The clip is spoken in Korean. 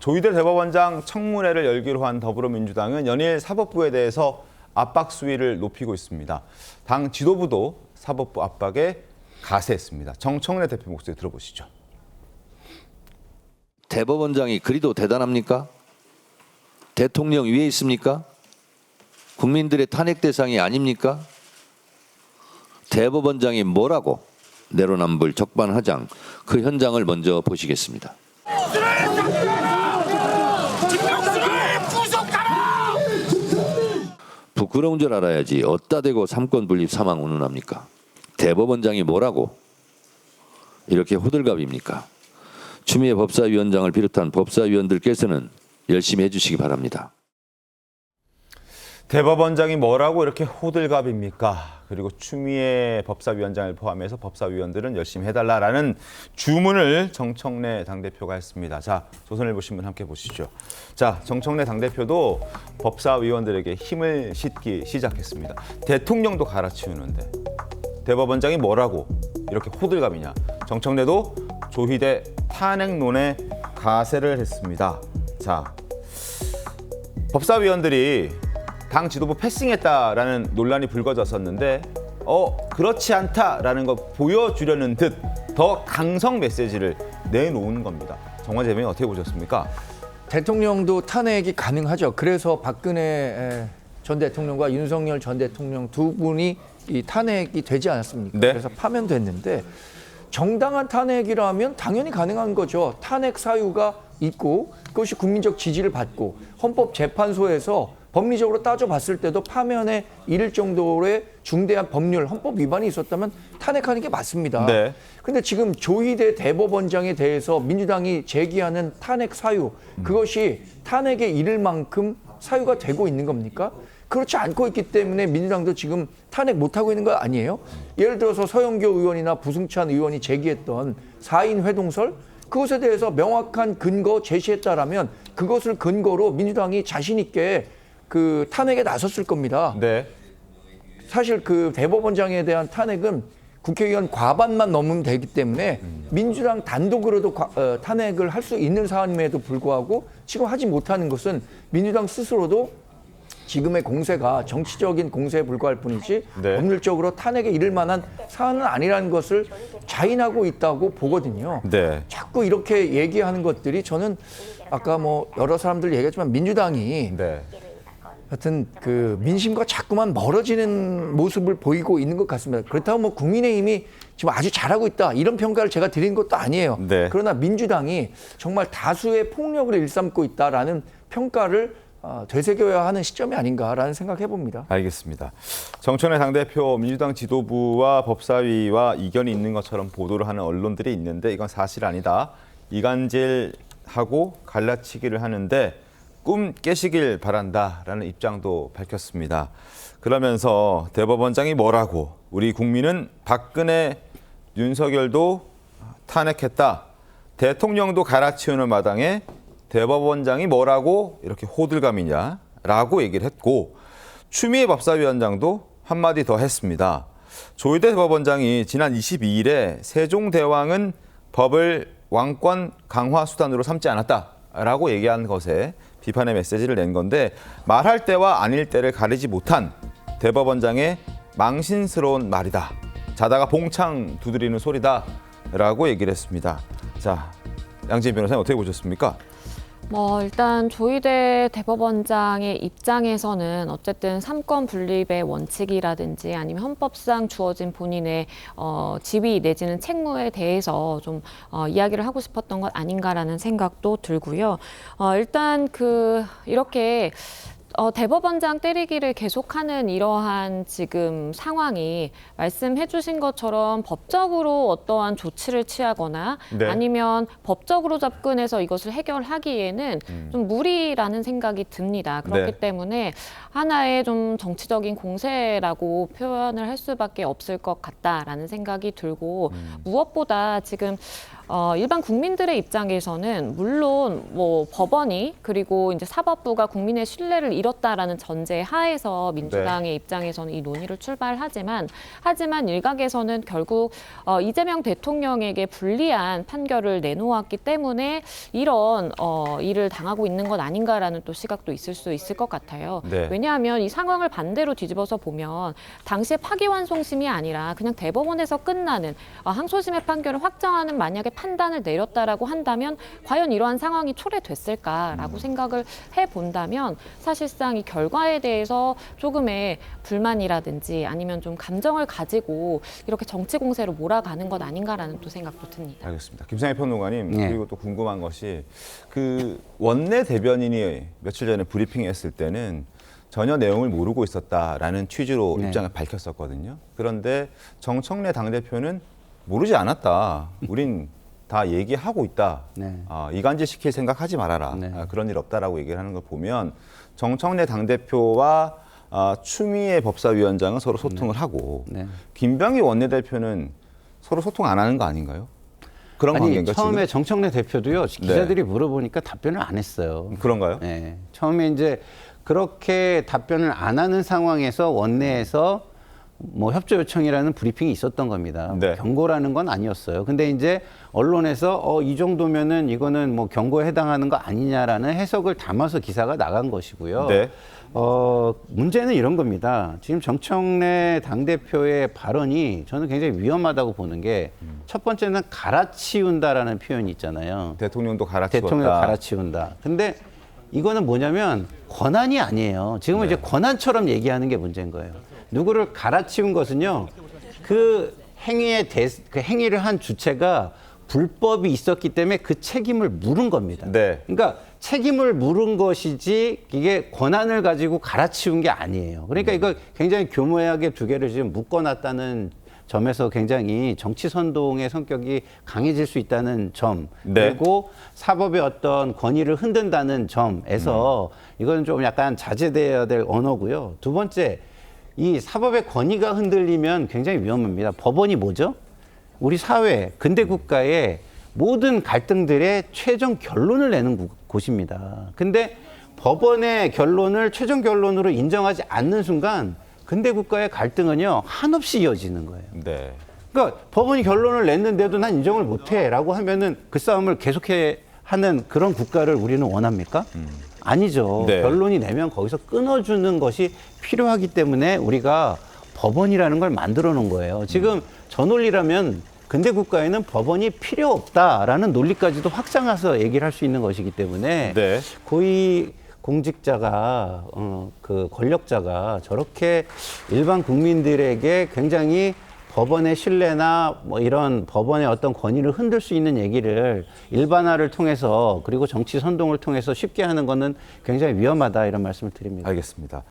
조희대 대법원장 청문회를 열기로 한 더불어민주당은 연일 사법부에 대해서 압박 수위를 높이고 있습니다. 당 지도부도 사법부 압박에 가세했습니다. 정청래 대표 목소리 들어보시죠. 대법원장이 그리도 대단합니까? 대통령 위에 있습니까? 국민들의 탄핵 대상이 아닙니까? 대법원장이 뭐라고 내로남불 적반하장 그 현장을 먼저 보시겠습니다. 부끄러운 줄 알아야지 어디다 대고 삼권 분립 사망 운운합니까? 대법원장이 뭐라고 이렇게 호들갑입니까? 추미애 법사위원장을 비롯한 법사위원들께서는 열심히 해주시기 바랍니다. 대법원장이 뭐라고 이렇게 호들갑입니까? 그리고 추미애 법사위원장을 포함해서 법사위원들은 열심히 해달라라는 주문을 정청래 당대표가 했습니다. 자, 조선일보 신문 함께 보시죠. 자, 정청래 당대표도 법사위원들에게 힘을 싣기 시작했습니다. 대통령도 갈아치우는데 대법원장이 뭐라고 이렇게 호들갑이냐. 정청래도 조희대 탄핵론에 가세를 했습니다. 자, 법사위원들이 당 지도부 패싱했다라는 논란이 불거졌었는데 그렇지 않다라는 거 보여주려는 듯 더 강성 메시지를 내놓은 겁니다. 정관재 대변인 어떻게 보셨습니까? 대통령도 탄핵이 가능하죠. 그래서 박근혜 전 대통령과 윤석열 전 대통령 두 분이 이 탄핵이 되지 않았습니까? 네. 그래서 파면됐는데 정당한 탄핵이라면 당연히 가능한 거죠. 탄핵 사유가 있고 그것이 국민적 지지를 받고 헌법재판소에서 법리적으로 따져봤을 때도 파면에 이를 정도의 중대한 법률, 헌법 위반이 있었다면 탄핵하는 게 맞습니다. 네. 그런데 지금 조희대 대법원장에 대해서 민주당이 제기하는 탄핵 사유, 그것이 탄핵에 이를 만큼 사유가 되고 있는 겁니까? 그렇지 않고 있기 때문에 민주당도 지금 탄핵 못하고 있는 거 아니에요? 예를 들어서 서영교 의원이나 부승찬 의원이 제기했던 4인 회동설, 그것에 대해서 명확한 근거 제시했다라면 그것을 근거로 민주당이 자신 있게 그 탄핵에 나섰을 겁니다. 네. 사실 그 대법원장에 대한 탄핵은 국회의원 과반만 넘으면 되기 때문에 민주당 단독으로도 탄핵을 할 수 있는 사안임에도 불구하고 지금 하지 못하는 것은 민주당 스스로도 지금의 공세가 정치적인 공세에 불과할 뿐이지 네. 법률적으로 탄핵에 이를 만한 사안은 아니라는 것을 자인하고 있다고 보거든요. 네. 자꾸 이렇게 얘기하는 것들이 저는 아까 뭐 여러 사람들 얘기했지만 민주당이 네. 하여튼 그 민심과 자꾸만 멀어지는 모습을 보이고 있는 것 같습니다. 그렇다고 뭐 국민의힘이 지금 아주 잘하고 있다 이런 평가를 제가 드린 것도 아니에요. 네. 그러나 민주당이 정말 다수의 폭력을 일삼고 있다라는 평가를 되새겨야 하는 시점이 아닌가라는 생각해 봅니다. 알겠습니다. 정청래 당대표 민주당 지도부와 법사위와 이견이 있는 것처럼 보도를 하는 언론들이 있는데 이건 사실 아니다. 이간질하고 갈라치기를 하는데 꿈 깨시길 바란다라는 입장도 밝혔습니다. 그러면서 대법원장이 뭐라고 우리 국민은 박근혜, 윤석열도 탄핵했다. 대통령도 갈아치우는 마당에 대법원장이 뭐라고 이렇게 호들갑이냐라고 얘기를 했고 추미애 법사위원장도 한마디 더 했습니다. 조희대 대법원장이 지난 22일에 세종대왕은 법을 왕권 강화 수단으로 삼지 않았다라고 얘기한 것에 비판의 메시지를 낸 건데 말할 때와 아닐 때를 가리지 못한 대법원장의 망신스러운 말이다. 자다가 봉창 두드리는 소리다라고 얘기를 했습니다. 자, 양지인 변호사님 어떻게 보셨습니까? 일단 조희대 대법원장의 입장에서는 어쨌든 삼권 분립의 원칙이라든지 아니면 헌법상 주어진 본인의 지위 내지는 책무에 대해서 좀 이야기를 하고 싶었던 것 아닌가라는 생각도 들고요. 일단 이렇게 대법원장 때리기를 계속하는 이러한 지금 상황이 말씀해 주신 것처럼 법적으로 어떠한 조치를 취하거나 네. 아니면 법적으로 접근해서 이것을 해결하기에는 좀 무리라는 생각이 듭니다. 그렇기 네. 때문에 하나의 좀 정치적인 공세라고 표현을 할 수밖에 없을 것 같다라는 생각이 들고 무엇보다 지금 일반 국민들의 입장에서는 물론 뭐 법원이 그리고 이제 사법부가 국민의 신뢰를 잃었다라는 전제 하에서 민주당의 입장에서는 이 논의를 출발하지만 일각에서는 결국 이재명 대통령에게 불리한 판결을 내놓았기 때문에 이런 일을 당하고 있는 것 아닌가라는 또 시각도 있을 수 있을 것 같아요. 네. 왜냐하면 이 상황을 반대로 뒤집어서 보면 당시에 파기환송심이 아니라 그냥 대법원에서 끝나는 항소심의 판결을 확정하는 만약에 판단을 내렸다라고 한다면 과연 이러한 상황이 초래됐을까라고 생각을 해본다면 사실상 이 결과에 대해서 조금의 불만이라든지 아니면 좀 감정을 가지고 이렇게 정치 공세로 몰아가는 것 아닌가라는 또 생각도 듭니다. 알겠습니다. 김상희 평론가님 네. 그리고 또 궁금한 것이 그 원내 대변인이 며칠 전에 브리핑했을 때는 전혀 내용을 모르고 있었다라는 취지로 네. 입장을 밝혔었거든요. 그런데 정청래 당대표는 모르지 않았다. 우린 다 얘기하고 있다. 네. 이간질 시킬 생각하지 말아라. 네. 그런 일 없다라고 얘기를 하는 걸 보면 정청래 당대표와 추미애 법사위원장은 서로 소통을 하고 네. 김병기 원내대표는 서로 소통 안 하는 거 아닌가요? 그런 아니 관계인가 처음에 지금? 정청래 대표도요 기자들이 물어보니까 답변을 안 했어요. 그런가요? 네. 처음에 이제 그렇게 답변을 안 하는 상황에서 원내에서 뭐 협조 요청이라는 브리핑이 있었던 겁니다. 네. 경고라는 건 아니었어요. 근데 이제 언론에서 이 정도면은 이거는 뭐 경고에 해당하는 거 아니냐라는 해석을 담아서 기사가 나간 것이고요. 네. 문제는 이런 겁니다. 지금 정청래 당대표의 발언이 저는 굉장히 위험하다고 보는 게 첫 번째는 갈아치운다라는 표현이 있잖아요. 대통령도 갈아치웠다. 대통령을 갈아치운다. 근데 이거는 뭐냐면 권한이 아니에요. 지금은 이제 권한처럼 얘기하는 게 문제인 거예요. 누구를 갈아치운 것은요, 그 행위를 한 주체가 불법이 있었기 때문에 그 책임을 물은 겁니다. 네. 그러니까 책임을 물은 것이지 이게 권한을 가지고 갈아치운 게 아니에요. 그러니까 이거 굉장히 교묘하게 두 개를 지금 묶어놨다는 점에서 굉장히 정치 선동의 성격이 강해질 수 있다는 점, 네. 그리고 사법의 어떤 권위를 흔든다는 점에서 이건 좀 약간 자제되어야 될 언어고요. 두 번째, 이 사법의 권위가 흔들리면 굉장히 위험합니다. 법원이 뭐죠? 우리 사회, 근대 국가의 모든 갈등들의 최종 결론을 내는 곳입니다. 근데 법원의 결론을 최종 결론으로 인정하지 않는 순간 근대 국가의 갈등은요, 한없이 이어지는 거예요. 네. 그러니까 법원이 결론을 냈는데도 난 인정을 못해라고 하면은 그 싸움을 계속해 하는 그런 국가를 우리는 원합니까? 아니죠. 네. 결론이 내면 거기서 끊어주는 것이 필요하기 때문에 우리가 법원이라는 걸 만들어 놓은 거예요. 지금 저 논리라면 근대 국가에는 법원이 필요 없다라는 논리까지도 확장해서 얘기를 할 수 있는 것이기 때문에 네. 고위 공직자가 그 권력자가 저렇게 일반 국민들에게 굉장히 법원의 신뢰나 뭐 이런 법원의 어떤 권위를 흔들 수 있는 얘기를 일반화를 통해서 그리고 정치 선동을 통해서 쉽게 하는 거는 굉장히 위험하다 이런 말씀을 드립니다. 알겠습니다.